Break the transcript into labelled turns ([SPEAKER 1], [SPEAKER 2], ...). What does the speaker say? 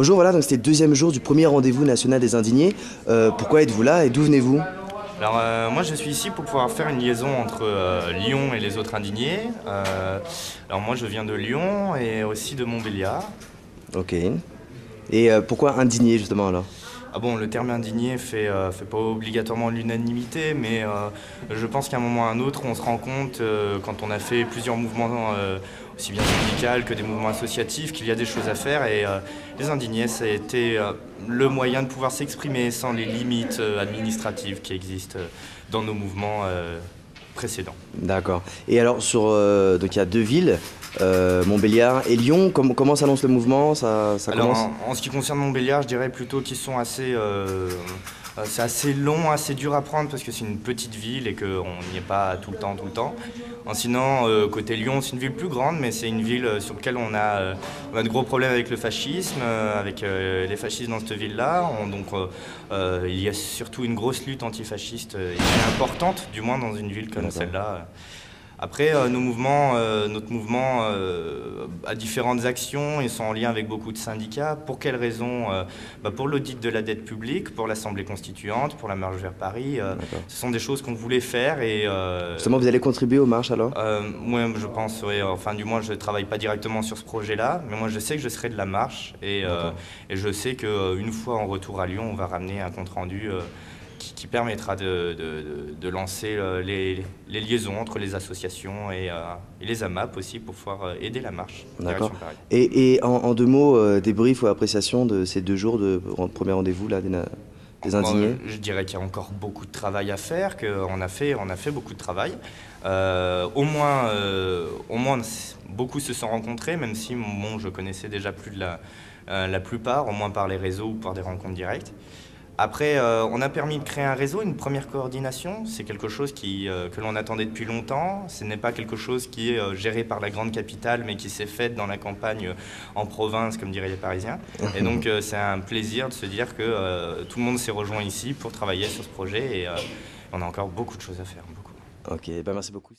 [SPEAKER 1] Bonjour, voilà, donc c'était le deuxième jour du premier rendez-vous national des indignés. Pourquoi êtes-vous là et d'où venez-vous?
[SPEAKER 2] Alors moi je suis ici pour pouvoir faire une liaison entre Lyon et les autres indignés. Alors moi je viens de Lyon et aussi de Montbéliard.
[SPEAKER 1] Ok. Et pourquoi indigné justement alors?
[SPEAKER 2] Ah bon, le terme indigné fait pas obligatoirement l'unanimité, mais je pense qu'à un moment ou à un autre, on se rend compte, quand on a fait plusieurs mouvements, aussi bien syndicaux que des mouvements associatifs, qu'il y a des choses à faire. Et les indignés, ça a été le moyen de pouvoir s'exprimer sans les limites administratives qui existent dans nos mouvements précédents.
[SPEAKER 1] D'accord. Et alors donc il y a deux villes, Montbéliard et Lyon. Comment s'annonce le mouvement? Ça
[SPEAKER 2] Alors,
[SPEAKER 1] commence?
[SPEAKER 2] en ce qui concerne Montbéliard, je dirais plutôt qu'ils sont c'est assez long, assez dur à prendre parce que c'est une petite ville et qu'on n'y est pas tout le temps, tout le temps. Sinon, côté Lyon, c'est une ville plus grande, mais c'est une ville sur laquelle on a de gros problèmes avec le fascisme, avec les fascistes dans cette ville-là. Il y a surtout une grosse lutte antifasciste importante, du moins dans une ville comme
[SPEAKER 1] D'accord.
[SPEAKER 2] celle-là. Après, notre mouvement a différentes actions et sont en lien avec beaucoup de syndicats. Pour quelles raisons? Pour l'audit de la dette publique, pour l'Assemblée constituante, pour la marche vers Paris.
[SPEAKER 1] D'accord.
[SPEAKER 2] Ce sont des choses qu'on voulait faire et
[SPEAKER 1] Justement, vous allez contribuer aux marches alors?
[SPEAKER 2] moi, je pense, ouais, enfin du moins, je ne travaille pas directement sur ce projet-là, mais moi, je sais que je serai de la marche
[SPEAKER 1] D'accord.
[SPEAKER 2] et je sais qu'une fois en retour à Lyon, on va ramener un compte-rendu qui permettra de lancer les liaisons entre les associations et les AMAP aussi pour pouvoir aider la marche
[SPEAKER 1] D'accord.
[SPEAKER 2] direction Paris.
[SPEAKER 1] Et en deux mots, débrief ou appréciation de ces deux jours de premier rendez-vous là, des indignés?
[SPEAKER 2] Je dirais qu'il y a encore beaucoup de travail à faire, on a fait beaucoup de travail. Au moins, beaucoup se sont rencontrés, même si bon, je connaissais déjà plus de la plupart, au moins par les réseaux ou par des rencontres directes. Après, on a permis de créer un réseau, une première coordination. C'est quelque chose que l'on attendait depuis longtemps. Ce n'est pas quelque chose qui est géré par la grande capitale, mais qui s'est fait dans la campagne, en province, comme diraient les Parisiens. Et donc, c'est un plaisir de se dire que tout le monde s'est rejoint ici pour travailler sur ce projet. Et on a encore beaucoup de choses à faire, beaucoup.
[SPEAKER 1] Ok, bah merci beaucoup.